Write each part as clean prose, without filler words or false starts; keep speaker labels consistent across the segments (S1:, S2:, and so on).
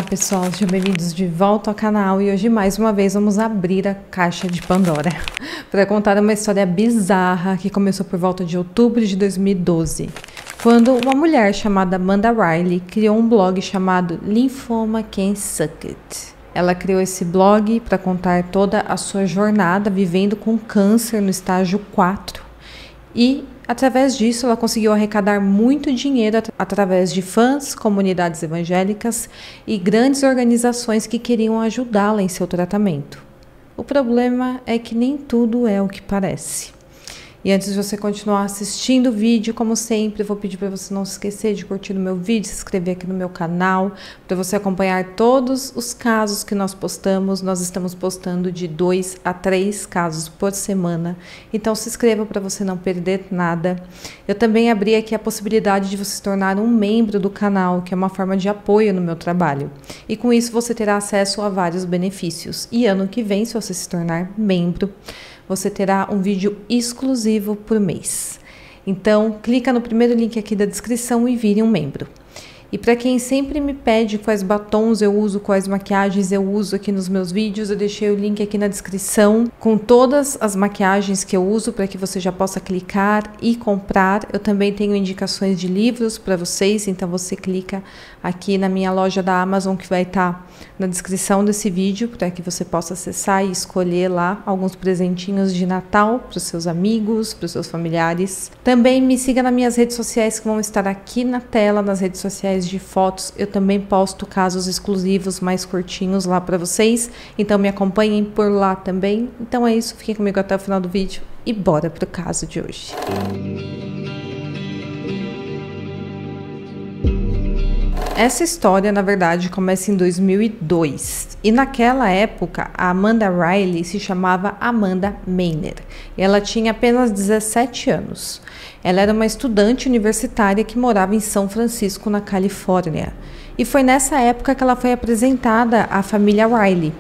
S1: Olá pessoal, sejam bem-vindos de volta ao canal e hoje mais uma vez vamos abrir a caixa de Pandora para contar uma história bizarra que começou por volta de outubro de 2012, quando uma mulher chamada Amanda Riley criou um blog chamado Lymphoma Can Suck It. Ela criou esse blog para contar toda a sua jornada vivendo com câncer no estágio 4 e através disso, ela conseguiu arrecadar muito dinheiro através de fãs, comunidades evangélicas e grandes organizações que queriam ajudá-la em seu tratamento. O problema é que nem tudo é o que parece. E antes de você continuar assistindo o vídeo, como sempre, eu vou pedir para você não se esquecer de curtir o meu vídeo, se inscrever aqui no meu canal, para você acompanhar todos os casos que nós postamos. Nós estamos postando de 2 a 3 casos por semana, então se inscreva para você não perder nada. Eu também abri aqui a possibilidade de você se tornar um membro do canal, que é uma forma de apoio no meu trabalho. E com isso você terá acesso a vários benefícios. E ano que vem, se você se tornar membro, você terá um vídeo exclusivo por mês. Então, clica no primeiro link aqui da descrição e vire um membro. E para quem sempre me pede quais batons eu uso, quais maquiagens eu uso aqui nos meus vídeos, eu deixei o link aqui na descrição com todas as maquiagens que eu uso para que você já possa clicar e comprar. Eu também tenho indicações de livros para vocês, então você clica aqui na minha loja da Amazon que vai estar na descrição desse vídeo para que você possa acessar e escolher lá alguns presentinhos de Natal para os seus amigos, para os seus familiares. Também me siga nas minhas redes sociais que vão estar aqui na tela, nas redes sociais de fotos. Eu também posto casos exclusivos mais curtinhos lá para vocês, então me acompanhem por lá também. Então é isso, fiquem comigo até o final do vídeo e bora pro caso de hoje. Essa história, na verdade, começa em 2002 e naquela época a Amanda Riley se chamava Amanda Mainer e ela tinha apenas 17 anos. Ela era uma estudante universitária que morava em São Francisco, na Califórnia, e foi nessa época que ela foi apresentada à família Riley.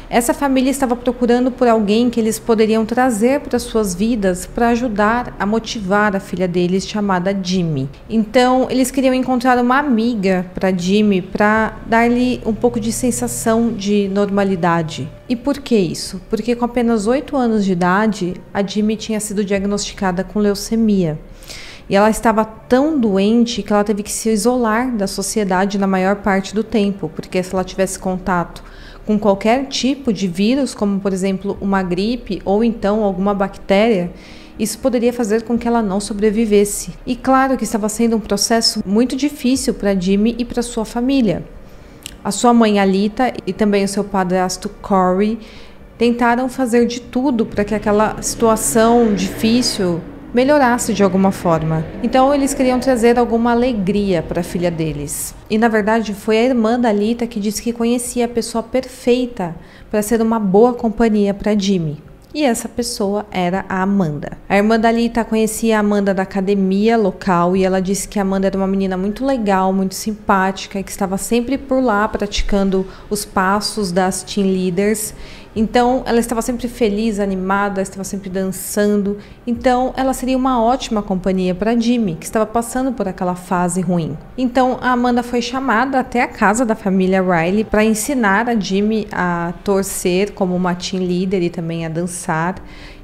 S1: Essa família estava procurando por alguém que eles poderiam trazer para suas vidas para ajudar a motivar a filha deles, chamada Jimmy. Então, eles queriam encontrar uma amiga para Jimmy para dar-lhe um pouco de sensação de normalidade. E por que isso? Porque com apenas 8 anos de idade, a Jimmy tinha sido diagnosticada com leucemia. E ela estava tão doente que ela teve que se isolar da sociedade na maior parte do tempo, porque se ela tivesse contato com qualquer tipo de vírus, como por exemplo uma gripe ou então alguma bactéria, isso poderia fazer com que ela não sobrevivesse. E claro que estava sendo um processo muito difícil para Jimmy e para sua família. A sua mãe Alita e também o seu padrasto Corey tentaram fazer de tudo para que aquela situação difícil melhorasse de alguma forma. Então eles queriam trazer alguma alegria para a filha deles. E na verdade foi a irmã da Alita que disse que conhecia a pessoa perfeita para ser uma boa companhia para Jimmy. E essa pessoa era a Amanda. A irmã da Alita conhecia a Amanda da academia local e ela disse que a Amanda era uma menina muito legal, muito simpática e que estava sempre por lá praticando os passos das team leaders. Então, ela estava sempre feliz, animada, estava sempre dançando. Então, ela seria uma ótima companhia para Jimmy, que estava passando por aquela fase ruim. Então, a Amanda foi chamada até a casa da família Riley para ensinar a Jimmy a torcer como uma team leader e também a dançar.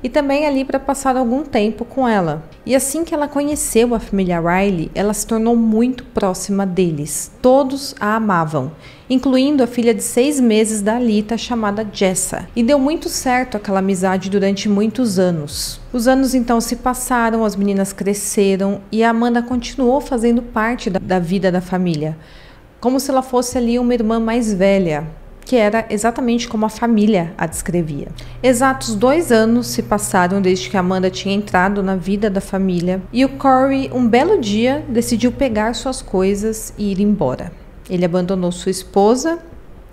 S1: E também ali para passar algum tempo com ela. E assim que ela conheceu a família Riley, ela se tornou muito próxima deles. Todos a amavam, incluindo a filha de 6 meses da Alita, chamada Jessa. E deu muito certo aquela amizade durante muitos anos. Os anos então se passaram, as meninas cresceram e a Amanda continuou fazendo parte da vida da família, como se ela fosse ali uma irmã mais velha, que era exatamente como a família a descrevia. Exatos 2 anos se passaram desde que Amanda tinha entrado na vida da família e o Corey, um belo dia, decidiu pegar suas coisas e ir embora. Ele abandonou sua esposa,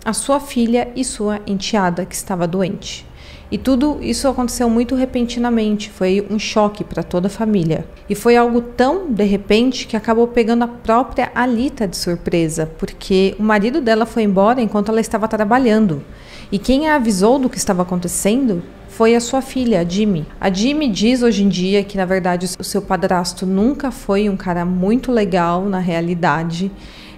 S1: a sua filha e sua enteada, que estava doente. E tudo isso aconteceu muito repentinamente, foi um choque para toda a família. E foi algo tão de repente que acabou pegando a própria Alita de surpresa, porque o marido dela foi embora enquanto ela estava trabalhando. E quem a avisou do que estava acontecendo foi a sua filha, a Jimmy. A Jimmy diz hoje em dia que, na verdade, o seu padrasto nunca foi um cara muito legal na realidade.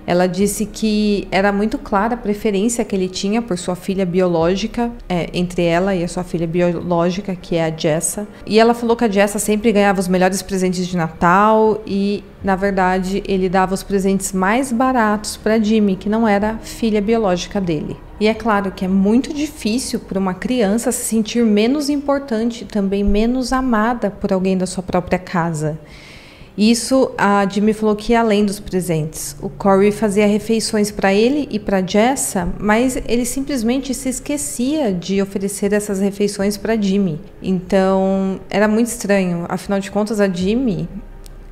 S1: Ela disse que era muito clara a preferência que ele tinha por sua filha biológica, entre ela e a sua filha biológica, que é a Jessa. E ela falou que a Jessa sempre ganhava os melhores presentes de Natal e, na verdade, ele dava os presentes mais baratos para Jimmy, que não era filha biológica dele. E é claro que é muito difícil para uma criança se sentir menos importante, também menos amada por alguém da sua própria casa. Isso, a Jimmy falou que ia além dos presentes. O Corey fazia refeições para ele e para Jessa, mas ele simplesmente se esquecia de oferecer essas refeições para Jimmy. Então, era muito estranho. Afinal de contas, a Jimmy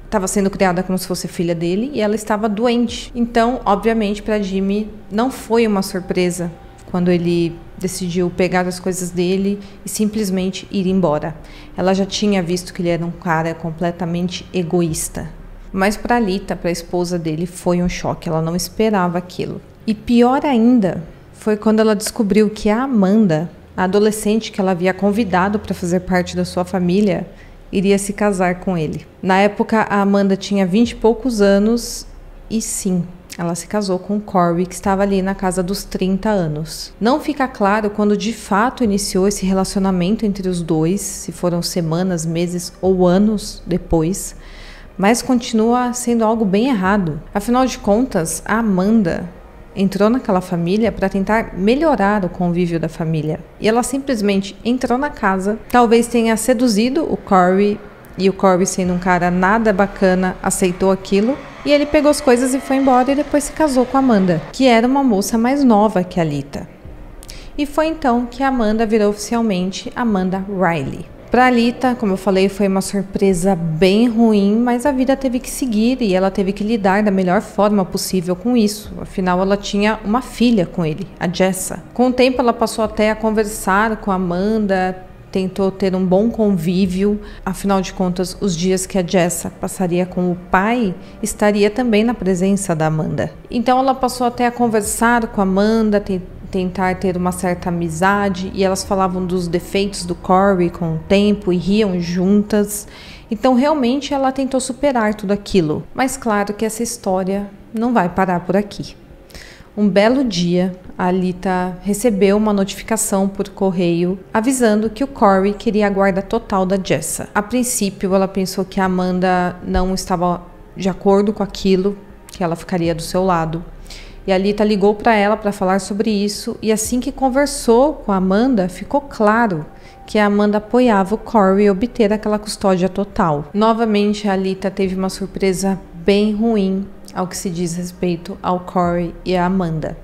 S1: estava sendo criada como se fosse filha dele e ela estava doente. Então, obviamente, para Jimmy não foi uma surpresa quando ele decidiu pegar as coisas dele e simplesmente ir embora. Ela já tinha visto que ele era um cara completamente egoísta. Mas para Alita, para a esposa dele, foi um choque. Ela não esperava aquilo. E pior ainda, foi quando ela descobriu que a Amanda, a adolescente que ela havia convidado para fazer parte da sua família, iria se casar com ele. Na época, a Amanda tinha 20 e poucos anos e sim, ela se casou com o Corey, que estava ali na casa dos 30 anos. Não fica claro quando de fato iniciou esse relacionamento entre os dois, se foram semanas, meses ou anos depois, mas continua sendo algo bem errado. Afinal de contas, a Amanda entrou naquela família para tentar melhorar o convívio da família. E ela simplesmente entrou na casa, talvez tenha seduzido o Corey, e o Corey, sendo um cara nada bacana, aceitou aquilo. E ele pegou as coisas e foi embora e depois se casou com a Amanda, que era uma moça mais nova que a Alita. E foi então que a Amanda virou oficialmente Amanda Riley. Para a Alita, como eu falei, foi uma surpresa bem ruim, mas a vida teve que seguir e ela teve que lidar da melhor forma possível com isso. Afinal, ela tinha uma filha com ele, a Jessa. Com o tempo, ela passou até a conversar com a Amanda, tentou ter um bom convívio. Afinal de contas, os dias que a Jessa passaria com o pai estaria também na presença da Amanda. Então ela passou até a conversar com a Amanda, tentar ter uma certa amizade, e elas falavam dos defeitos do Corey com o tempo e riam juntas. Então realmente ela tentou superar tudo aquilo. Mas claro que essa história não vai parar por aqui. Um belo dia, a Alita recebeu uma notificação por correio avisando que o Corey queria a guarda total da Jessa. A princípio, ela pensou que a Amanda não estava de acordo com aquilo, que ela ficaria do seu lado. E a Alita ligou para ela para falar sobre isso, e assim que conversou com a Amanda, ficou claro que a Amanda apoiava o Corey obter aquela custódia total. Novamente, a Alita teve uma surpresa bem ruim ao que se diz respeito ao Corey e a Amanda.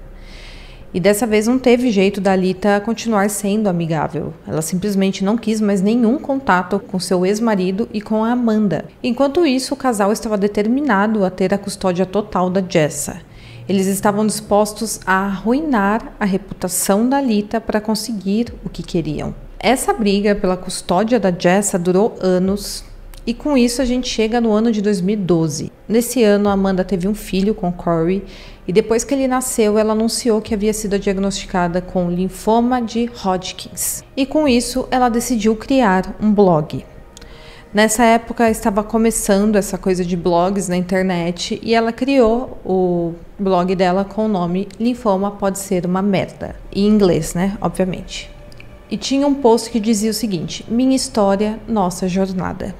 S1: E dessa vez não teve jeito da Alita continuar sendo amigável. Ela simplesmente não quis mais nenhum contato com seu ex-marido e com a Amanda. Enquanto isso, o casal estava determinado a ter a custódia total da Jessa. Eles estavam dispostos a arruinar a reputação da Alita para conseguir o que queriam. Essa briga pela custódia da Jessa durou anos. E com isso a gente chega no ano de 2012. Nesse ano, a Amanda teve um filho com Corey e depois que ele nasceu, ela anunciou que havia sido diagnosticada com linfoma de Hodgkins. E com isso, ela decidiu criar um blog. Nessa época, estava começando essa coisa de blogs na internet e ela criou o blog dela com o nome Linfoma Pode Ser Uma Merda. Em inglês, né? Obviamente. E tinha um post que dizia o seguinte: minha história, nossa jornada.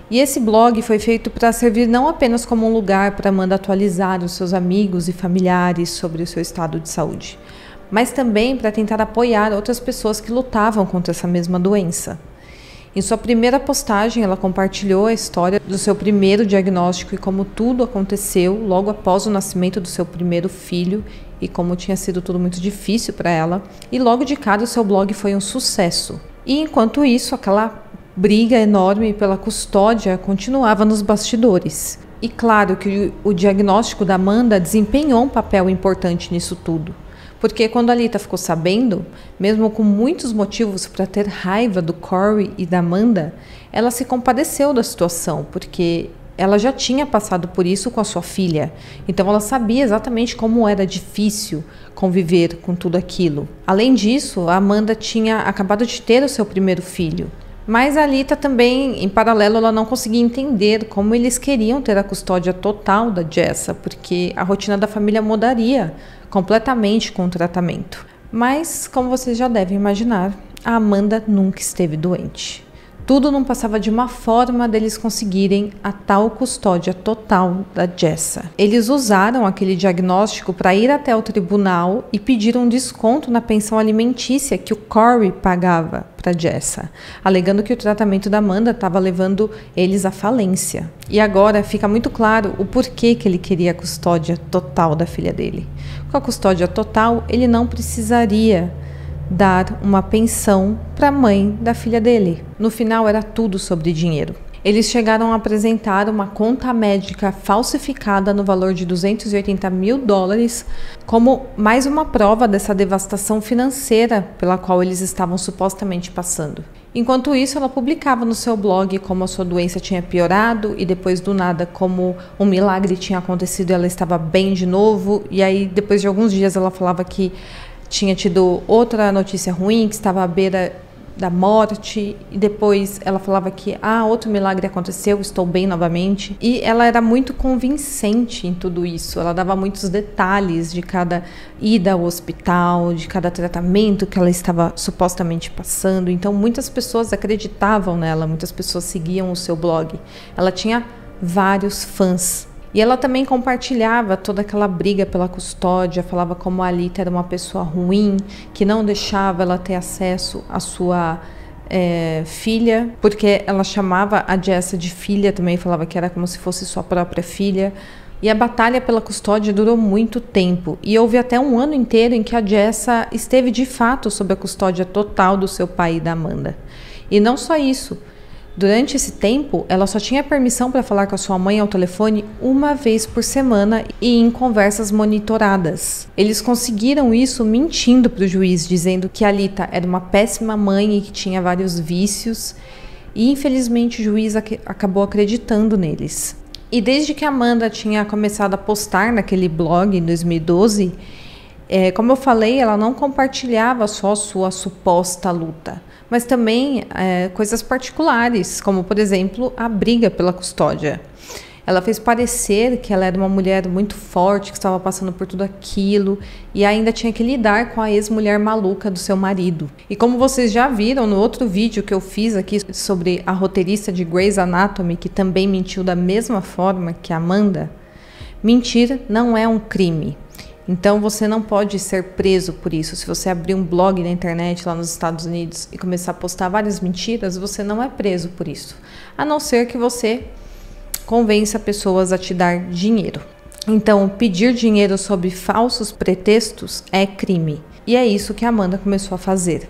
S1: E esse blog foi feito para servir não apenas como um lugar para Amanda atualizar os seus amigos e familiares sobre o seu estado de saúde, mas também para tentar apoiar outras pessoas que lutavam contra essa mesma doença. Em sua primeira postagem, ela compartilhou a história do seu primeiro diagnóstico e como tudo aconteceu logo após o nascimento do seu primeiro filho e como tinha sido tudo muito difícil para ela. E logo de cara o seu blog foi um sucesso. E enquanto isso, aquela briga enorme pela custódia continuava nos bastidores. E claro que o diagnóstico da Amanda desempenhou um papel importante nisso tudo. Porque quando a Alita ficou sabendo, mesmo com muitos motivos para ter raiva do Corey e da Amanda, ela se compadeceu da situação, porque ela já tinha passado por isso com a sua filha. Então ela sabia exatamente como era difícil conviver com tudo aquilo. Além disso, a Amanda tinha acabado de ter o seu primeiro filho. Mas a Alita também, em paralelo, ela não conseguia entender como eles queriam ter a custódia total da Jessa, porque a rotina da família mudaria completamente com o tratamento. Mas, como vocês já devem imaginar, a Amanda nunca esteve doente. Tudo não passava de uma forma deles conseguirem a tal custódia total da Jessa. Eles usaram aquele diagnóstico para ir até o tribunal e pedir um desconto na pensão alimentícia que o Corey pagava para Jessa, alegando que o tratamento da Amanda estava levando eles à falência. E agora fica muito claro o porquê que ele queria a custódia total da filha dele. Com a custódia total, ele não precisaria dar uma pensão para a mãe da filha dele. No final era tudo sobre dinheiro. Eles chegaram a apresentar uma conta médica falsificada no valor de $280 mil como mais uma prova dessa devastação financeira pela qual eles estavam supostamente passando. Enquanto isso, ela publicava no seu blog como a sua doença tinha piorado e depois do nada como um milagre tinha acontecido e ela estava bem de novo. E aí depois de alguns dias ela falava que tinha tido outra notícia ruim, que estava à beira da morte, e depois ela falava que outro milagre aconteceu, estou bem novamente. E ela era muito convincente em tudo isso, ela dava muitos detalhes de cada ida ao hospital, de cada tratamento que ela estava supostamente passando. Então muitas pessoas acreditavam nela, muitas pessoas seguiam o seu blog. Ela tinha vários fãs. E ela também compartilhava toda aquela briga pela custódia, falava como a Alita era uma pessoa ruim, que não deixava ela ter acesso à sua filha, porque ela chamava a Jessa de filha também, falava que era como se fosse sua própria filha. E a batalha pela custódia durou muito tempo, e houve até um ano inteiro em que a Jessa esteve de fato sob a custódia total do seu pai e da Amanda. E não só isso. Durante esse tempo, ela só tinha permissão para falar com a sua mãe ao telefone uma vez por semana e em conversas monitoradas. Eles conseguiram isso mentindo para o juiz, dizendo que a Alita era uma péssima mãe e que tinha vários vícios. E infelizmente o juiz acabou acreditando neles. E desde que a Amanda tinha começado a postar naquele blog em 2012, como eu falei, ela não compartilhava só sua suposta luta, mas também coisas particulares, como, por exemplo, a briga pela custódia. Ela fez parecer que ela era uma mulher muito forte, que estava passando por tudo aquilo, e ainda tinha que lidar com a ex-mulher maluca do seu marido. E como vocês já viram no outro vídeo que eu fiz aqui sobre a roteirista de Grey's Anatomy, que também mentiu da mesma forma que a Amanda, mentir não é um crime. Então você não pode ser preso por isso. Se você abrir um blog na internet lá nos Estados Unidos e começar a postar várias mentiras, você não é preso por isso. A não ser que você convença pessoas a te dar dinheiro. Então, pedir dinheiro sob falsos pretextos é crime. E é isso que a Amanda começou a fazer.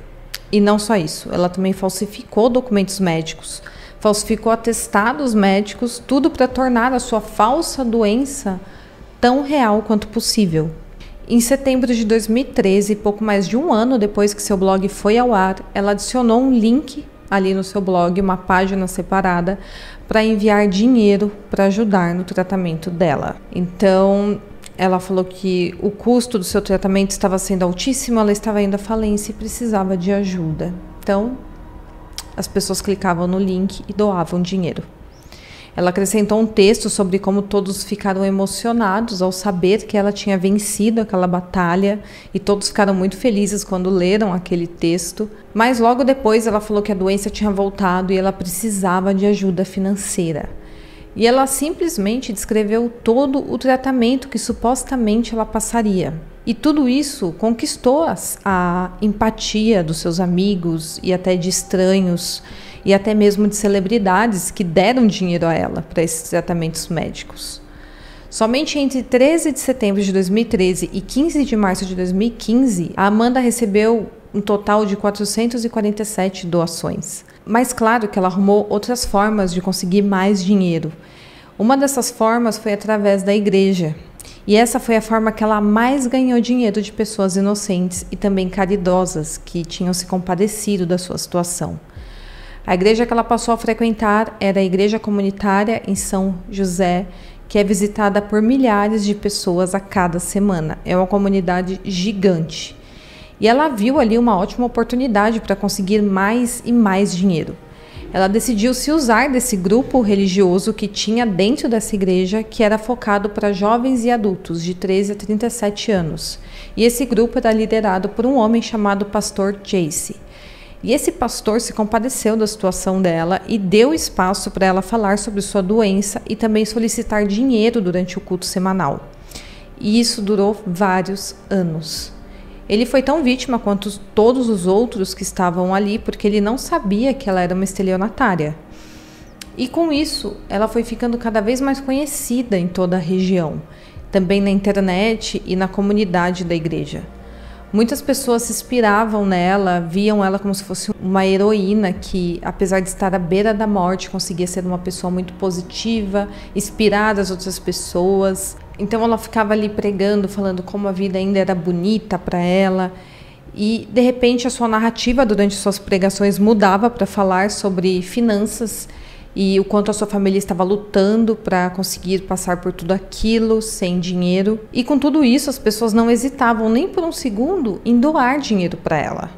S1: E não só isso, ela também falsificou documentos médicos, falsificou atestados médicos, tudo para tornar a sua falsa doença tão real quanto possível. Em setembro de 2013, pouco mais de um ano depois que seu blog foi ao ar, ela adicionou um link ali no seu blog, uma página separada, para enviar dinheiro para ajudar no tratamento dela. Então, ela falou que o custo do seu tratamento estava sendo altíssimo, ela estava indo à falência e precisava de ajuda. Então, as pessoas clicavam no link e doavam dinheiro. Ela acrescentou um texto sobre como todos ficaram emocionados ao saber que ela tinha vencido aquela batalha, e todos ficaram muito felizes quando leram aquele texto. Mas logo depois ela falou que a doença tinha voltado e ela precisava de ajuda financeira. E ela simplesmente descreveu todo o tratamento que supostamente ela passaria. E tudo isso conquistou a empatia dos seus amigos e até de estranhos, e até mesmo de celebridades que deram dinheiro a ela para esses tratamentos médicos. Somente entre 13 de setembro de 2013 e 15 de março de 2015, a Amanda recebeu um total de 447 doações. Mas claro que ela arrumou outras formas de conseguir mais dinheiro. Uma dessas formas foi através da igreja. E essa foi a forma que ela mais ganhou dinheiro de pessoas inocentes e também caridosas que tinham se compadecido da sua situação. A igreja que ela passou a frequentar era a igreja comunitária em São José, que é visitada por milhares de pessoas a cada semana. É uma comunidade gigante. E ela viu ali uma ótima oportunidade para conseguir mais e mais dinheiro. Ela decidiu se usar desse grupo religioso que tinha dentro dessa igreja, que era focado para jovens e adultos de 13 a 37 anos. E esse grupo era liderado por um homem chamado Pastor Jesse. E esse pastor se compadeceu da situação dela e deu espaço para ela falar sobre sua doença e também solicitar dinheiro durante o culto semanal. E isso durou vários anos. Ele foi tão vítima quanto todos os outros que estavam ali, porque ele não sabia que ela era uma estelionatária. E com isso, ela foi ficando cada vez mais conhecida em toda a região, também na internet e na comunidade da igreja. Muitas pessoas se inspiravam nela, viam ela como se fosse uma heroína que, apesar de estar à beira da morte, conseguia ser uma pessoa muito positiva, inspirar as outras pessoas. Então ela ficava ali pregando, falando como a vida ainda era bonita para ela. E, de repente, a sua narrativa durante suas pregações mudava para falar sobre finanças e o quanto a sua família estava lutando para conseguir passar por tudo aquilo sem dinheiro. E com tudo isso, as pessoas não hesitavam nem por um segundo em doar dinheiro para ela.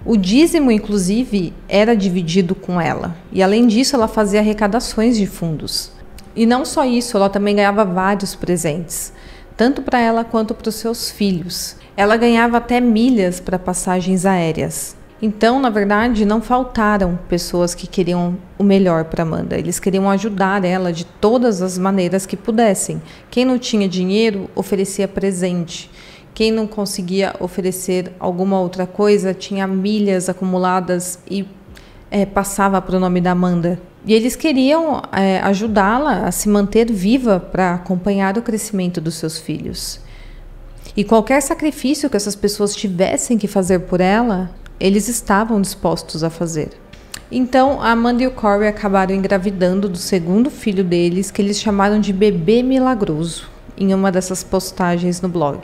S1: O dízimo, inclusive, era dividido com ela. E, além disso, ela fazia arrecadações de fundos. E não só isso, ela também ganhava vários presentes, tanto para ela quanto para os seus filhos. Ela ganhava até milhas para passagens aéreas. Então, na verdade, não faltaram pessoas que queriam o melhor para Amanda. Eles queriam ajudar ela de todas as maneiras que pudessem. Quem não tinha dinheiro, oferecia presente. Quem não conseguia oferecer alguma outra coisa, tinha milhas acumuladas e passava para o nome da Amanda. E eles queriam ajudá-la a se manter viva para acompanhar o crescimento dos seus filhos. E qualquer sacrifício que essas pessoas tivessem que fazer por ela, eles estavam dispostos a fazer. Então, a Amanda e o Corey acabaram engravidando do segundo filho deles, que eles chamaram de bebê milagroso, em uma dessas postagens no blog.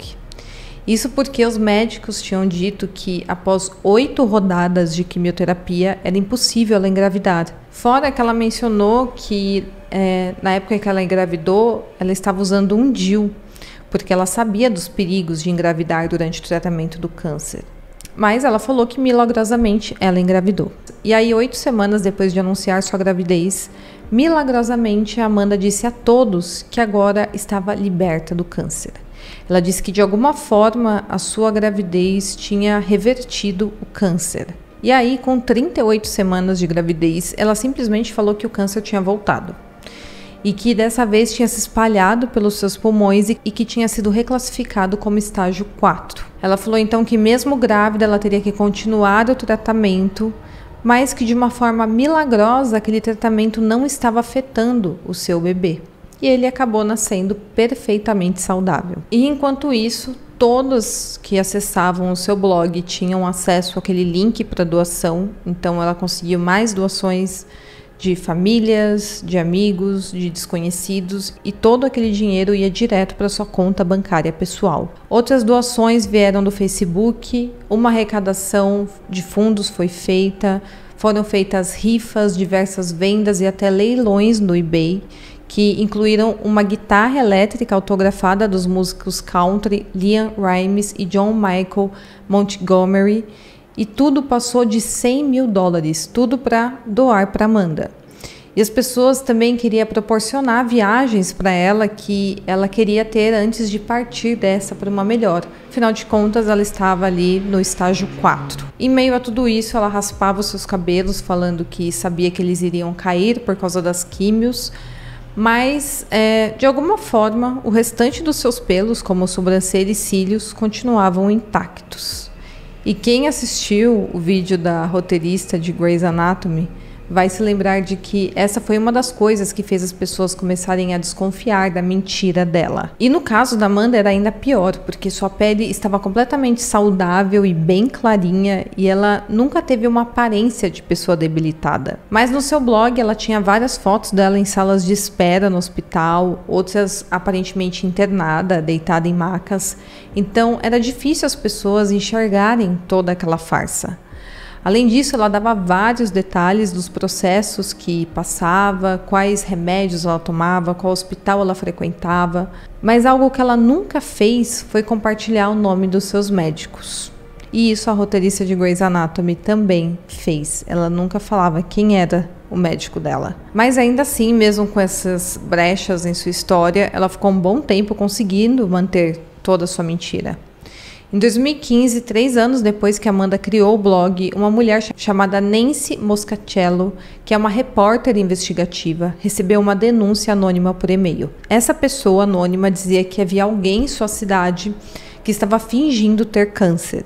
S1: Isso porque os médicos tinham dito que após 8 rodadas de quimioterapia era impossível ela engravidar. Fora que ela mencionou que na época que ela engravidou, ela estava usando um DIU, porque ela sabia dos perigos de engravidar durante o tratamento do câncer. Mas ela falou que milagrosamente ela engravidou. E aí, 8 semanas depois de anunciar sua gravidez, milagrosamente a Amanda disse a todos que agora estava liberta do câncer. Ela disse que de alguma forma a sua gravidez tinha revertido o câncer. E aí, com 38 semanas de gravidez, ela simplesmente falou que o câncer tinha voltado. E que dessa vez tinha se espalhado pelos seus pulmões e que tinha sido reclassificado como estágio 4. Ela falou então que mesmo grávida ela teria que continuar o tratamento, mas que de uma forma milagrosa aquele tratamento não estava afetando o seu bebê. E ele acabou nascendo perfeitamente saudável. E enquanto isso, todos que acessavam o seu blog tinham acesso àquele link para doação, então ela conseguiu mais doações de famílias, de amigos, de desconhecidos, e todo aquele dinheiro ia direto para sua conta bancária pessoal. Outras doações vieram do Facebook, uma arrecadação de fundos foi feita, foram feitas rifas, diversas vendas e até leilões no eBay, que incluíram uma guitarra elétrica autografada dos músicos country Liam Rimes e John Michael Montgomery, e tudo passou de $100 mil, tudo para doar para Amanda. E as pessoas também queriam proporcionar viagens para ela que ela queria ter antes de partir dessa para uma melhor. Afinal de contas, ela estava ali no estágio 4. Em meio a tudo isso, ela raspava os seus cabelos, falando que sabia que eles iriam cair por causa das químios, mas, de alguma forma, o restante dos seus pelos, como sobrancelha e cílios, continuavam intactos. E quem assistiu o vídeo da roteirista de Grey's Anatomy vai se lembrar de que essa foi uma das coisas que fez as pessoas começarem a desconfiar da mentira dela. E no caso da Amanda era ainda pior, porque sua pele estava completamente saudável e bem clarinha, e ela nunca teve uma aparência de pessoa debilitada. Mas no seu blog ela tinha várias fotos dela em salas de espera no hospital, outras aparentemente internada, deitada em macas. Então era difícil as pessoas enxergarem toda aquela farsa. Além disso, ela dava vários detalhes dos processos que passava, quais remédios ela tomava, qual hospital ela frequentava, mas algo que ela nunca fez foi compartilhar o nome dos seus médicos. E isso a roteirista de Grey's Anatomy também fez. Ela nunca falava quem era o médico dela. Mas ainda assim, mesmo com essas brechas em sua história, ela ficou um bom tempo conseguindo manter toda a sua mentira. Em 2015, 3 anos depois que Amanda criou o blog, uma mulher chamada Nancy Moscatello, que é uma repórter investigativa, recebeu uma denúncia anônima por e-mail. Essa pessoa anônima dizia que havia alguém em sua cidade que estava fingindo ter câncer.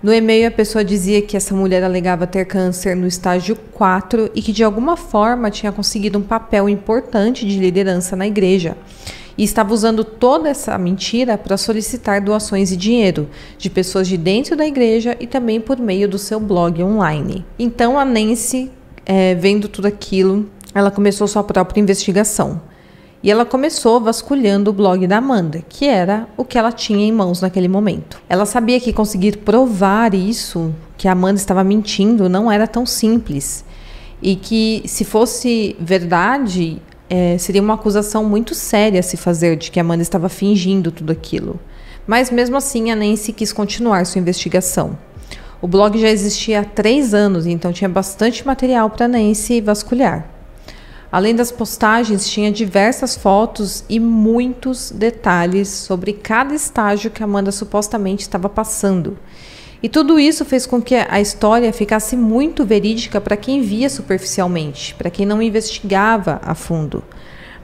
S1: No e-mail, a pessoa dizia que essa mulher alegava ter câncer no estágio 4 e que de alguma forma tinha conseguido um papel importante de liderança na igreja. E estava usando toda essa mentira para solicitar doações e dinheiro de pessoas de dentro da igreja e também por meio do seu blog online. Então a Nancy, vendo tudo aquilo, ela começou sua própria investigação. E ela começou vasculhando o blog da Amanda, que era o que ela tinha em mãos naquele momento. Ela sabia que conseguir provar isso, que a Amanda estava mentindo, não era tão simples. E que se fosse verdade, seria uma acusação muito séria a se fazer de que a Amanda estava fingindo tudo aquilo. Mas mesmo assim, a Nancy quis continuar sua investigação. O blog já existia há 3 anos, então tinha bastante material para Nancy vasculhar. Além das postagens, tinha diversas fotos e muitos detalhes sobre cada estágio que a Amanda supostamente estava passando. E tudo isso fez com que a história ficasse muito verídica para quem via superficialmente, para quem não investigava a fundo.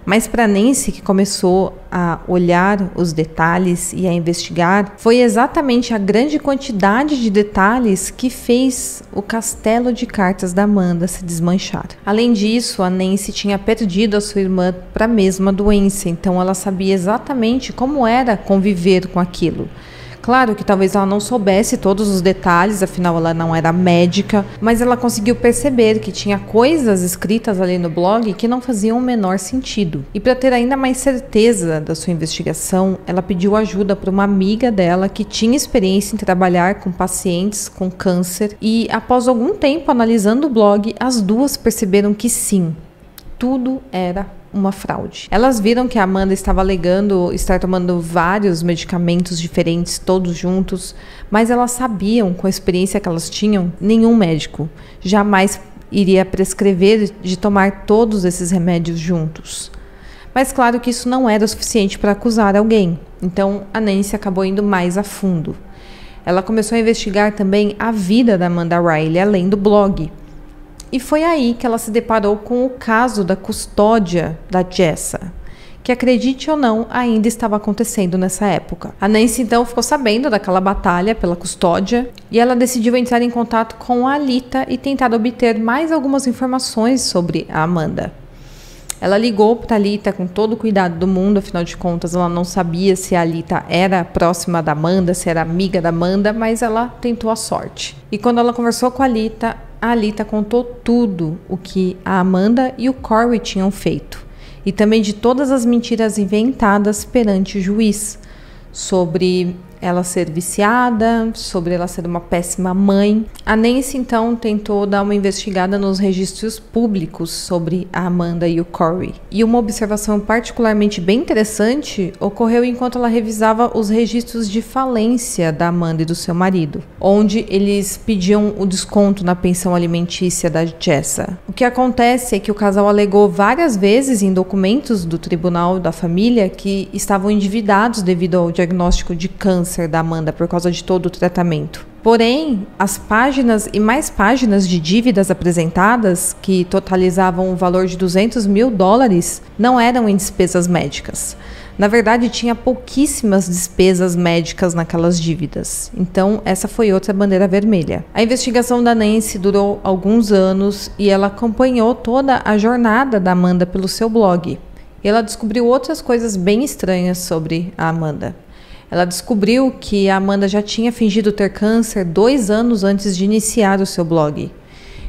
S1: Mas para Nancy, que começou a olhar os detalhes e a investigar, foi exatamente a grande quantidade de detalhes que fez o castelo de cartas da Amanda se desmanchar. Além disso, a Nancy tinha perdido a sua irmã para a mesma doença, então ela sabia exatamente como era conviver com aquilo. Claro que talvez ela não soubesse todos os detalhes, afinal ela não era médica, mas ela conseguiu perceber que tinha coisas escritas ali no blog que não faziam o menor sentido. E para ter ainda mais certeza da sua investigação, ela pediu ajuda para uma amiga dela que tinha experiência em trabalhar com pacientes com câncer e, após algum tempo analisando o blog, as duas perceberam que sim, tudo era uma fraude. Elas viram que a Amanda estava alegando estar tomando vários medicamentos diferentes, todos juntos, mas elas sabiam, com a experiência que elas tinham, nenhum médico jamais iria prescrever de tomar todos esses remédios juntos. Mas claro que isso não era o suficiente para acusar alguém, então a Nancy acabou indo mais a fundo. Ela começou a investigar também a vida da Amanda Riley, além do blog. E foi aí que ela se deparou com o caso da custódia da Jessa, que, acredite ou não, ainda estava acontecendo nessa época. A Nancy então ficou sabendo daquela batalha pela custódia e ela decidiu entrar em contato com a Alita e tentar obter mais algumas informações sobre a Amanda. Ela ligou para a Alita com todo o cuidado do mundo, afinal de contas ela não sabia se a Alita era próxima da Amanda, se era amiga da Amanda, mas ela tentou a sorte. E quando ela conversou com a Alita contou tudo o que a Amanda e o Corey tinham feito. E também de todas as mentiras inventadas perante o juiz. Sobre ela ser viciada, sobre ela ser uma péssima mãe. A Nancy então tentou dar uma investigada nos registros públicos sobre a Amanda e o Corey. E uma observação particularmente bem interessante ocorreu enquanto ela revisava os registros de falência da Amanda e do seu marido, onde eles pediam o desconto na pensão alimentícia da Jessa. O que acontece é que o casal alegou várias vezes em documentos do Tribunal da Família que estavam endividados devido ao diagnóstico de câncer da Amanda por causa de todo o tratamento. Porém, as páginas e mais páginas de dívidas apresentadas, que totalizavam o valor de $200 mil, não eram em despesas médicas. Na verdade, tinha pouquíssimas despesas médicas naquelas dívidas. Então, essa foi outra bandeira vermelha. A investigação da Nancy durou alguns anos e ela acompanhou toda a jornada da Amanda pelo seu blog. E ela descobriu outras coisas bem estranhas sobre a Amanda. Ela descobriu que a Amanda já tinha fingido ter câncer 2 anos antes de iniciar o seu blog.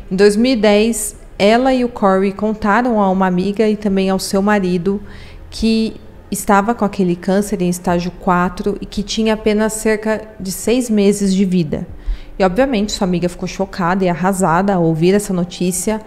S1: Em 2010, ela e o Corey contaram a uma amiga e também ao seu marido que estava com aquele câncer em estágio 4 e que tinha apenas cerca de 6 meses de vida. E obviamente sua amiga ficou chocada e arrasada ao ouvir essa notícia,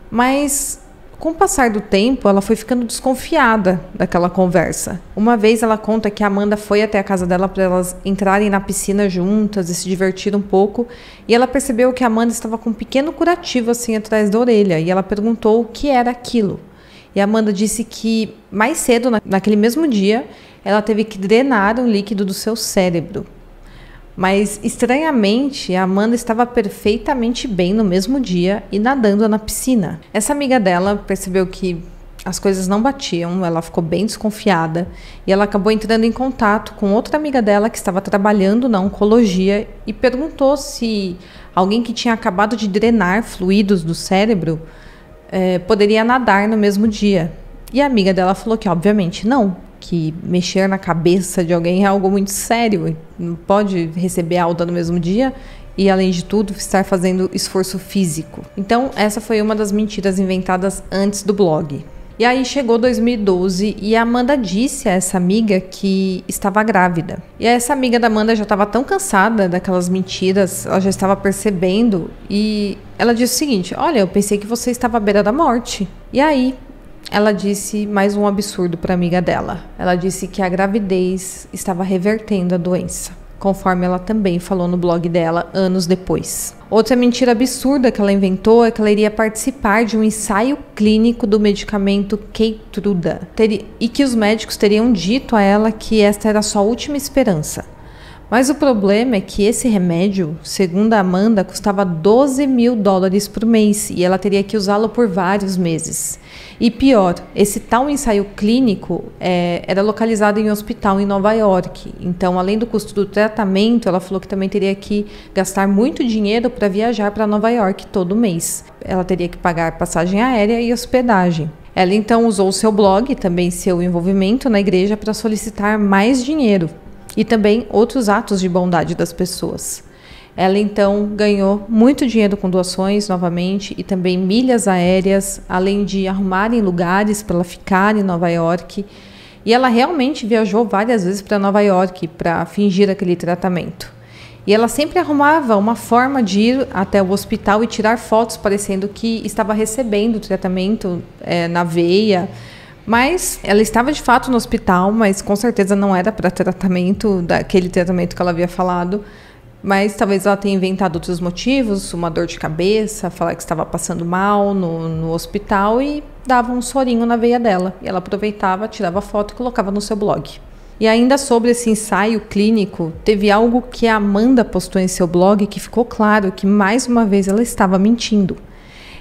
S1: mas Com o passar do tempo, ela foi ficando desconfiada daquela conversa. Uma vez ela conta que a Amanda foi até a casa dela para elas entrarem na piscina juntas e se divertir um pouco, e ela percebeu que a Amanda estava com um pequeno curativo assim atrás da orelha, e ela perguntou o que era aquilo. E a Amanda disse que mais cedo, naquele mesmo dia, ela teve que drenar um líquido do seu cérebro. Mas, estranhamente, a Amanda estava perfeitamente bem no mesmo dia e nadando na piscina. Essa amiga dela percebeu que as coisas não batiam, ela ficou bem desconfiada e ela acabou entrando em contato com outra amiga dela que estava trabalhando na oncologia e perguntou se alguém que tinha acabado de drenar fluidos do cérebro poderia nadar no mesmo dia. E a amiga dela falou que, obviamente, não. Que mexer na cabeça de alguém é algo muito sério, não pode receber alta no mesmo dia e, além de tudo, estar fazendo esforço físico. Então, essa foi uma das mentiras inventadas antes do blog. E aí chegou 2012 e a Amanda disse a essa amiga que estava grávida. E essa amiga da Amanda já estava tão cansada daquelas mentiras, ela já estava percebendo, e ela disse o seguinte: olha, eu pensei que você estava à beira da morte. E aí ela disse mais um absurdo para a amiga dela. Ela disse que a gravidez estava revertendo a doença, conforme ela também falou no blog dela anos depois. Outra mentira absurda que ela inventou é que ela iria participar de um ensaio clínico do medicamento Keytruda e que os médicos teriam dito a ela que esta era a sua última esperança. Mas o problema é que esse remédio, segundo a Amanda, custava $12 mil por mês e ela teria que usá-lo por vários meses. E pior, esse tal ensaio clínico era localizado em um hospital em Nova York. Então, além do custo do tratamento, ela falou que também teria que gastar muito dinheiro para viajar para Nova York todo mês. Ela teria que pagar passagem aérea e hospedagem. Ela então usou seu blog e também seu envolvimento na igreja para solicitar mais dinheiro e também outros atos de bondade das pessoas. Ela então ganhou muito dinheiro com doações novamente e também milhas aéreas, além de arrumarem lugares para ela ficar em Nova York. E ela realmente viajou várias vezes para Nova York para fingir aquele tratamento. E ela sempre arrumava uma forma de ir até o hospital e tirar fotos parecendo que estava recebendo o tratamento na veia. Mas ela estava de fato no hospital, mas com certeza não era para tratamento, daquele tratamento que ela havia falado. Mas talvez ela tenha inventado outros motivos, uma dor de cabeça, falar que estava passando mal no hospital e dava um sorinho na veia dela. E ela aproveitava, tirava foto e colocava no seu blog. E ainda sobre esse ensaio clínico, teve algo que a Amanda postou em seu blog que ficou claro que mais uma vez ela estava mentindo.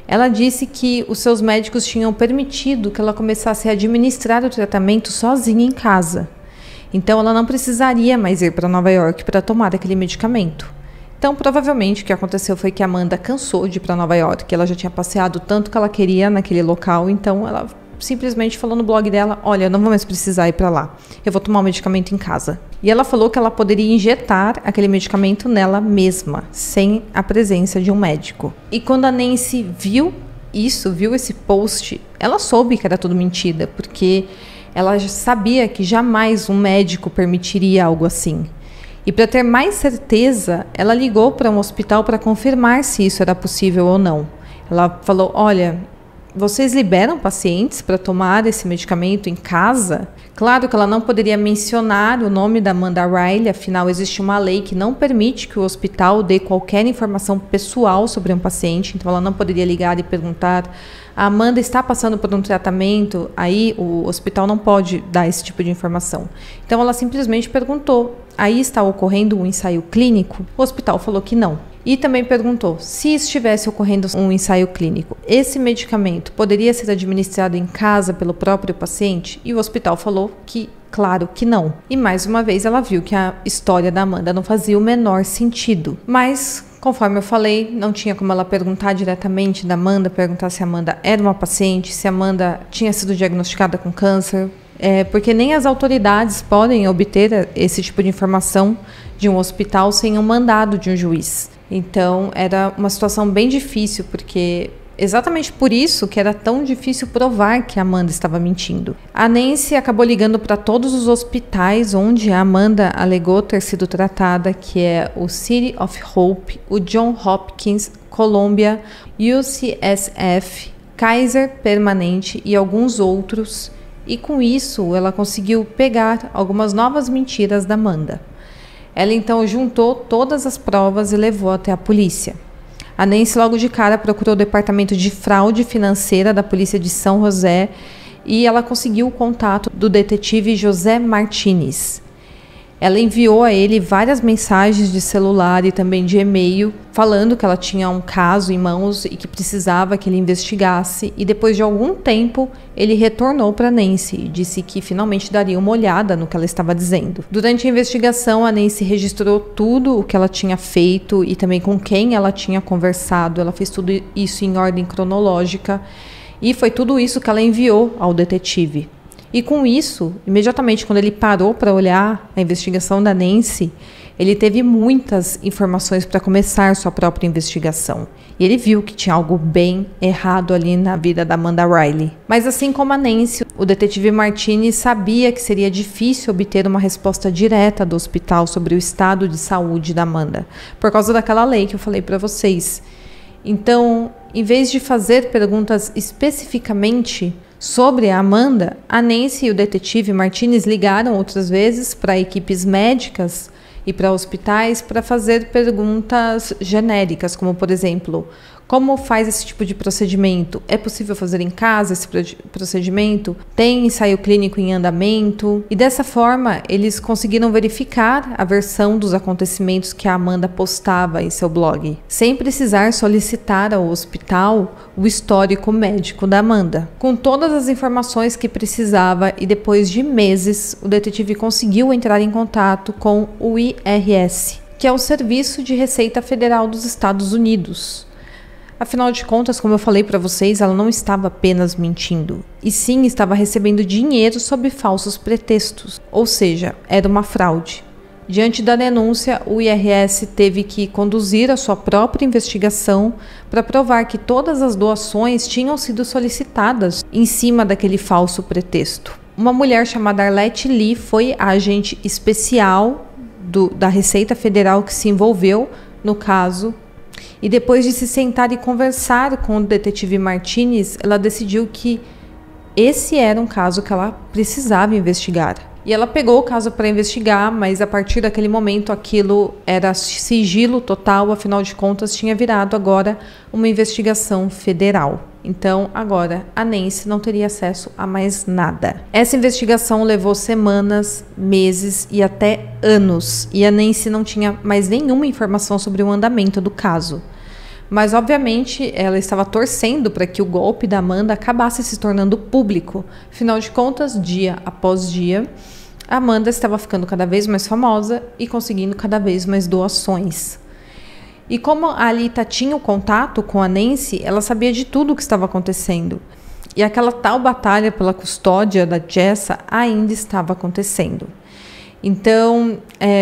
S1: Ela disse que os seus médicos tinham permitido que ela começasse a administrar o tratamento sozinha em casa. Então, ela não precisaria mais ir para Nova York para tomar aquele medicamento. Então, provavelmente, o que aconteceu foi que a Amanda cansou de ir para Nova York. Ela já tinha passeado tanto que ela queria naquele local, então ela simplesmente falou no blog dela: olha, eu não vou mais precisar ir para lá, eu vou tomar o medicamento em casa. E ela falou que ela poderia injetar aquele medicamento nela mesma, sem a presença de um médico. E quando a Nancy viu esse post, ela soube que era tudo mentira, porque ela sabia que jamais um médico permitiria algo assim. E para ter mais certeza, ela ligou para um hospital para confirmar se isso era possível ou não. Ela falou: olha, vocês liberam pacientes para tomar esse medicamento em casa? Claro que ela não poderia mencionar o nome da Amanda Riley, afinal existe uma lei que não permite que o hospital dê qualquer informação pessoal sobre um paciente, então ela não poderia ligar e perguntar: a Amanda está passando por um tratamento, aí o hospital não pode dar esse tipo de informação. Então ela simplesmente perguntou: aí está ocorrendo um ensaio clínico? O hospital falou que não. E também perguntou: se estivesse ocorrendo um ensaio clínico, esse medicamento poderia ser administrado em casa pelo próprio paciente? E o hospital falou que, claro que não. E mais uma vez ela viu que a história da Amanda não fazia o menor sentido. Mas, conforme eu falei, não tinha como ela perguntar diretamente da Amanda, perguntar se a Amanda era uma paciente, se a Amanda tinha sido diagnosticada com câncer. Porque nem as autoridades podem obter esse tipo de informação de um hospital sem um mandado de um juiz. Então, era uma situação bem difícil, porque exatamente por isso que era tão difícil provar que a Amanda estava mentindo. A Nancy acabou ligando para todos os hospitais onde a Amanda alegou ter sido tratada, que é o City of Hope, o Johns Hopkins, Columbia, UCSF, Kaiser permanente e alguns outros, e com isso ela conseguiu pegar algumas novas mentiras da Amanda. Ela então juntou todas as provas e levou até a polícia. A Nancy logo de cara procurou o departamento de fraude financeira da polícia de São José e ela conseguiu o contato do detetive José Martinez. Ela enviou a ele várias mensagens de celular e também de e-mail, falando que ela tinha um caso em mãos e que precisava que ele investigasse. E depois de algum tempo, ele retornou para Nancy e disse que finalmente daria uma olhada no que ela estava dizendo. Durante a investigação, a Nancy registrou tudo o que ela tinha feito e também com quem ela tinha conversado. Ela fez tudo isso em ordem cronológica e foi tudo isso que ela enviou ao detetive. E com isso, imediatamente quando ele parou para olhar a investigação da Nancy, ele teve muitas informações para começar sua própria investigação. E ele viu que tinha algo bem errado ali na vida da Amanda Riley. Mas assim como a Nancy, o detetive Martinez sabia que seria difícil obter uma resposta direta do hospital sobre o estado de saúde da Amanda, por causa daquela lei que eu falei para vocês. Então, em vez de fazer perguntas especificamente sobre a Amanda, a Nancy e o detetive Martinez ligaram outras vezes para equipes médicas e para hospitais para fazer perguntas genéricas, como por exemplo, como faz esse tipo de procedimento? É possível fazer em casa esse procedimento? Tem ensaio clínico em andamento? E dessa forma, eles conseguiram verificar a versão dos acontecimentos que a Amanda postava em seu blog, sem precisar solicitar ao hospital o histórico médico da Amanda. Com todas as informações que precisava e depois de meses, o detetive conseguiu entrar em contato com o IRS, que é o Serviço de Receita Federal dos Estados Unidos. Afinal de contas, como eu falei para vocês, ela não estava apenas mentindo, e sim estava recebendo dinheiro sob falsos pretextos, ou seja, era uma fraude. Diante da denúncia, o IRS teve que conduzir a sua própria investigação para provar que todas as doações tinham sido solicitadas em cima daquele falso pretexto. Uma mulher chamada Arlette Lee foi a agente especial da Receita Federal que se envolveu no caso. E depois de se sentar e conversar com o detetive Martinez, ela decidiu que esse era um caso que ela precisava investigar. E ela pegou o caso para investigar, mas a partir daquele momento aquilo era sigilo total, afinal de contas tinha virado agora uma investigação federal. Então agora a Nancy não teria acesso a mais nada. Essa investigação levou semanas, meses e até anos, e a Nancy não tinha mais nenhuma informação sobre o andamento do caso. Mas, obviamente, ela estava torcendo para que o golpe da Amanda acabasse se tornando público. Afinal de contas, dia após dia, a Amanda estava ficando cada vez mais famosa e conseguindo cada vez mais doações. E como a Alita tinha o contato com a Nancy, ela sabia de tudo o que estava acontecendo. E aquela tal batalha pela custódia da Jessa ainda estava acontecendo. Então,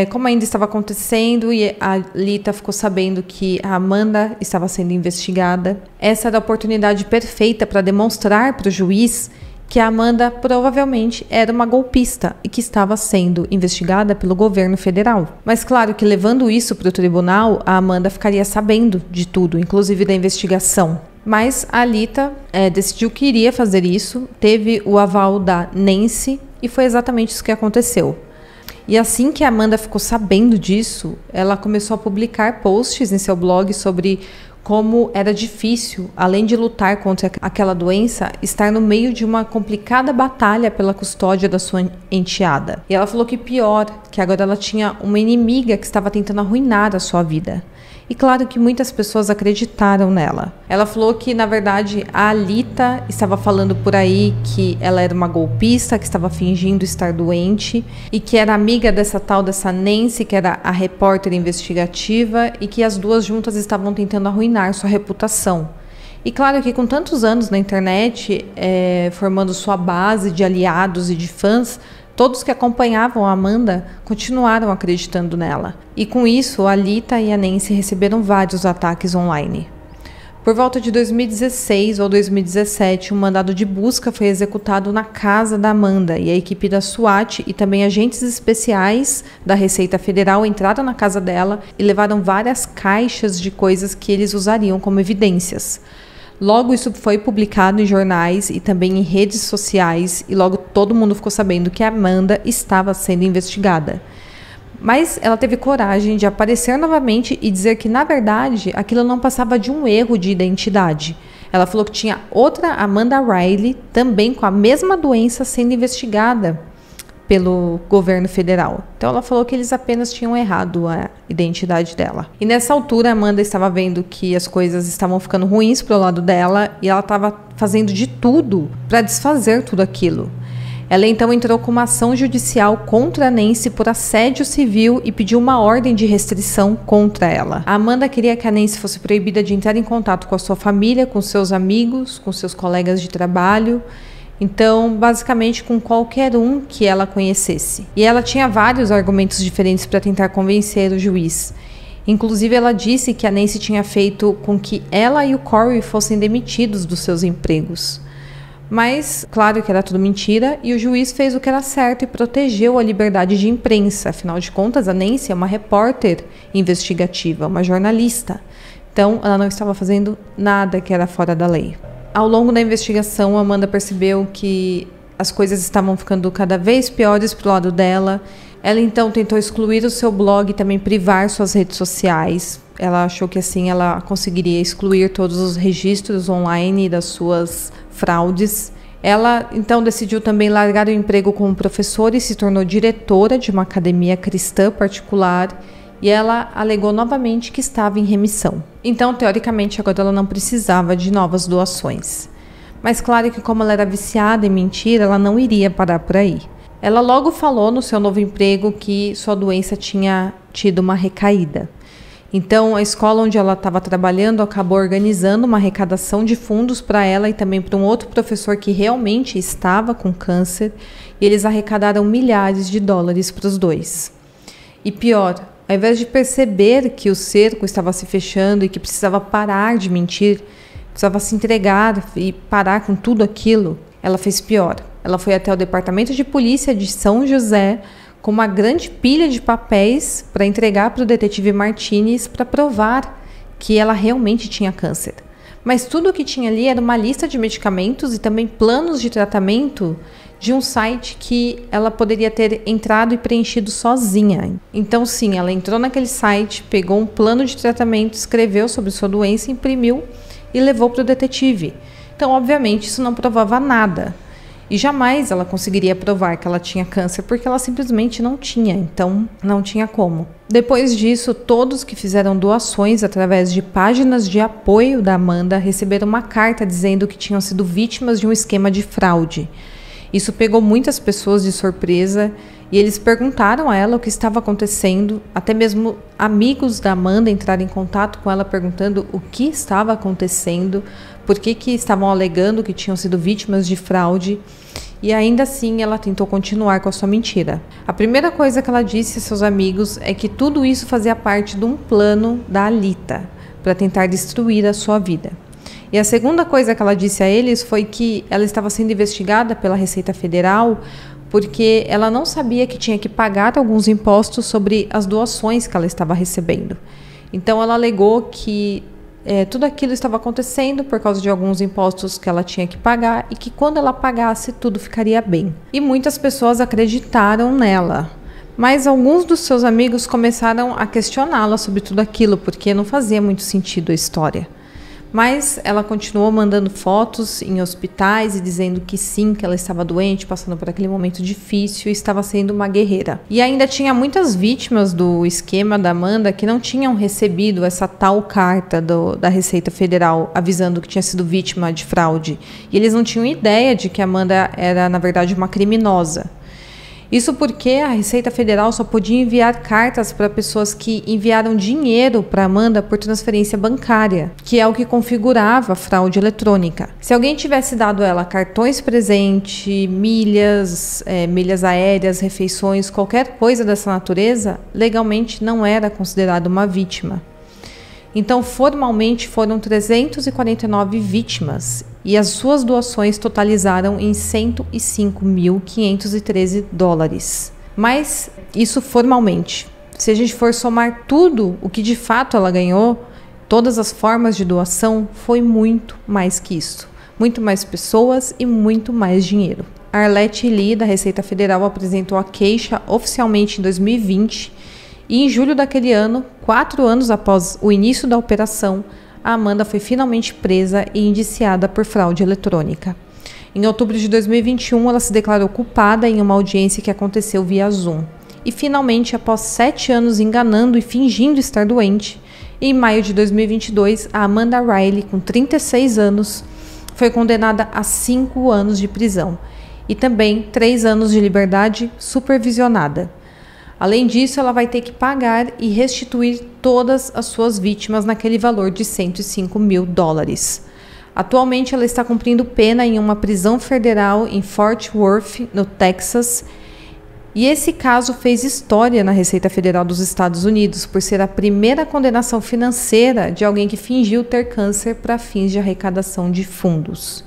S1: como ainda estava acontecendo e a Alita ficou sabendo que a Amanda estava sendo investigada, essa era a oportunidade perfeita para demonstrar para o juiz que a Amanda provavelmente era uma golpista e que estava sendo investigada pelo governo federal. Mas claro que levando isso para o tribunal, a Amanda ficaria sabendo de tudo, inclusive da investigação. Mas a Alita decidiu que iria fazer isso, teve o aval da Nancy e foi exatamente isso que aconteceu. E assim que a Amanda ficou sabendo disso, ela começou a publicar posts em seu blog sobre como era difícil, além de lutar contra aquela doença, estar no meio de uma complicada batalha pela custódia da sua enteada. E ela falou que pior, que agora ela tinha uma inimiga que estava tentando arruinar a sua vida. E claro que muitas pessoas acreditaram nela. Ela falou que, na verdade, a Alita estava falando por aí que ela era uma golpista, que estava fingindo estar doente e que era amiga dessa Nancy, que era a repórter investigativa, e que as duas juntas estavam tentando arruinar sua reputação. E claro que com tantos anos na internet, formando sua base de aliados e de fãs, todos que acompanhavam a Amanda continuaram acreditando nela. E com isso, a Alita e a Nancy receberam vários ataques online. Por volta de 2016 ou 2017, um mandado de busca foi executado na casa da Amanda e a equipe da SWAT e também agentes especiais da Receita Federal entraram na casa dela e levaram várias caixas de coisas que eles usariam como evidências. Logo, isso foi publicado em jornais e também em redes sociais, e logo todo mundo ficou sabendo que a Amanda estava sendo investigada. Mas ela teve coragem de aparecer novamente e dizer que, na verdade, aquilo não passava de um erro de identidade. Ela falou que tinha outra Amanda Riley, também com a mesma doença, sendo investigada pelo governo federal. Então ela falou que eles apenas tinham errado a identidade dela. E nessa altura a Amanda estava vendo que as coisas estavam ficando ruins pro lado dela e ela estava fazendo de tudo para desfazer tudo aquilo. Ela então entrou com uma ação judicial contra a Nancy por assédio civil e pediu uma ordem de restrição contra ela. A Amanda queria que a Nancy fosse proibida de entrar em contato com a sua família, com seus amigos, com seus colegas de trabalho. Então, basicamente, com qualquer um que ela conhecesse. E ela tinha vários argumentos diferentes para tentar convencer o juiz. Inclusive, ela disse que a Nancy tinha feito com que ela e o Corey fossem demitidos dos seus empregos. Mas, claro que era tudo mentira, e o juiz fez o que era certo e protegeu a liberdade de imprensa. Afinal de contas, a Nancy é uma repórter investigativa, uma jornalista. Então, ela não estava fazendo nada que era fora da lei. Ao longo da investigação, a Amanda percebeu que as coisas estavam ficando cada vez piores para o lado dela. Ela então tentou excluir o seu blog e também privar suas redes sociais. Ela achou que assim ela conseguiria excluir todos os registros online das suas fraudes. Ela então decidiu também largar o emprego como professora e se tornou diretora de uma academia cristã particular. E ela alegou novamente que estava em remissão. Então, teoricamente, agora ela não precisava de novas doações. Mas claro que como ela era viciada em mentira, ela não iria parar por aí. Ela logo falou no seu novo emprego que sua doença tinha tido uma recaída. Então, a escola onde ela estava trabalhando acabou organizando uma arrecadação de fundos para ela e também para um outro professor que realmente estava com câncer. E eles arrecadaram milhares de dólares para os dois. E pior, ao invés de perceber que o cerco estava se fechando e que precisava parar de mentir, precisava se entregar e parar com tudo aquilo, ela fez pior. Ela foi até o departamento de polícia de São José com uma grande pilha de papéis para entregar para o detetive Martinez para provar que ela realmente tinha câncer. Mas tudo o que tinha ali era uma lista de medicamentos e também planos de tratamento de um site que ela poderia ter entrado e preenchido sozinha. Então, sim, ela entrou naquele site, pegou um plano de tratamento, escreveu sobre sua doença, imprimiu e levou para o detetive. Então, obviamente, isso não provava nada. E jamais ela conseguiria provar que ela tinha câncer, porque ela simplesmente não tinha, então não tinha como. Depois disso, todos que fizeram doações através de páginas de apoio da Amanda receberam uma carta dizendo que tinham sido vítimas de um esquema de fraude. Isso pegou muitas pessoas de surpresa e eles perguntaram a ela o que estava acontecendo. Até mesmo amigos da Amanda entraram em contato com ela perguntando o que estava acontecendo, por que estavam alegando que tinham sido vítimas de fraude. E ainda assim ela tentou continuar com a sua mentira. A primeira coisa que ela disse a seus amigos é que tudo isso fazia parte de um plano da Alita para tentar destruir a sua vida. E a segunda coisa que ela disse a eles foi que ela estava sendo investigada pela Receita Federal porque ela não sabia que tinha que pagar alguns impostos sobre as doações que ela estava recebendo. Então ela alegou que tudo aquilo estava acontecendo por causa de alguns impostos que ela tinha que pagar e que quando ela pagasse tudo ficaria bem. E muitas pessoas acreditaram nela. Mas alguns dos seus amigos começaram a questioná-la sobre tudo aquilo porque não fazia muito sentido a história. Mas ela continuou mandando fotos em hospitais e dizendo que sim, que ela estava doente, passando por aquele momento difícil e estava sendo uma guerreira. E ainda tinha muitas vítimas do esquema da Amanda que não tinham recebido essa tal carta da Receita Federal avisando que tinha sido vítima de fraude. E eles não tinham ideia de que a Amanda era, na verdade, uma criminosa. Isso porque a Receita Federal só podia enviar cartas para pessoas que enviaram dinheiro para Amanda por transferência bancária, que é o que configurava a fraude eletrônica. Se alguém tivesse dado a ela cartões presente, milhas aéreas, refeições, qualquer coisa dessa natureza, legalmente não era considerada uma vítima. Então, formalmente, foram 349 vítimas e as suas doações totalizaram em 105.513 dólares. Mas isso formalmente. Se a gente for somar tudo o que de fato ela ganhou, todas as formas de doação, foi muito mais que isso. Muito mais pessoas e muito mais dinheiro. Arlette Lee, da Receita Federal, apresentou a queixa oficialmente em 2020 e em julho daquele ano, 4 anos após o início da operação, a Amanda foi finalmente presa e indiciada por fraude eletrônica. Em outubro de 2021, ela se declarou culpada em uma audiência que aconteceu via Zoom. E finalmente, após 7 anos enganando e fingindo estar doente, em maio de 2022, a Amanda Riley, com 36 anos, foi condenada a 5 anos de prisão e também 3 anos de liberdade supervisionada. Além disso, ela vai ter que pagar e restituir todas as suas vítimas naquele valor de $105 mil. Atualmente, ela está cumprindo pena em uma prisão federal em Fort Worth, no Texas. E esse caso fez história na Receita Federal dos Estados Unidos por ser a primeira condenação financeira de alguém que fingiu ter câncer para fins de arrecadação de fundos.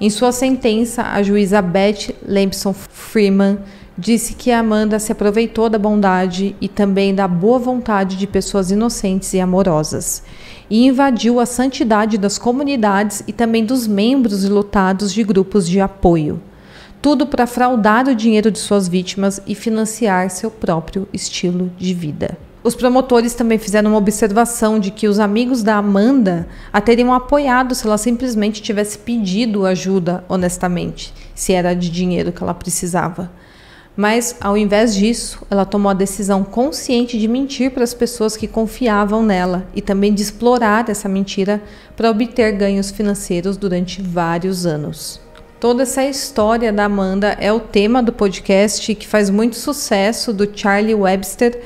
S1: Em sua sentença, a juíza Beth Lampson Freeman disse que a Amanda se aproveitou da bondade e também da boa vontade de pessoas inocentes e amorosas, e invadiu a santidade das comunidades e também dos membros lutados de grupos de apoio. Tudo para fraudar o dinheiro de suas vítimas e financiar seu próprio estilo de vida. Os promotores também fizeram uma observação de que os amigos da Amanda a teriam apoiado se ela simplesmente tivesse pedido ajuda honestamente, se era de dinheiro que ela precisava. Mas, ao invés disso, ela tomou a decisão consciente de mentir para as pessoas que confiavam nela e também de explorar essa mentira para obter ganhos financeiros durante vários anos. Toda essa história da Amanda é o tema do podcast que faz muito sucesso do Charlie Webster,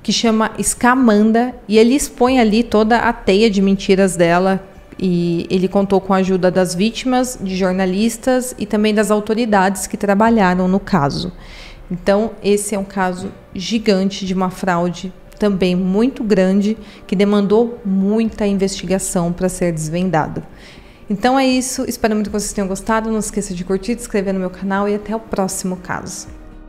S1: que chama Scamanda, e ele expõe ali toda a teia de mentiras dela, e ele contou com a ajuda das vítimas, de jornalistas e também das autoridades que trabalharam no caso. Então, esse é um caso gigante de uma fraude também muito grande, que demandou muita investigação para ser desvendado. Então é isso, espero muito que vocês tenham gostado, não esqueça de curtir, de se inscrever no meu canal e até o próximo caso.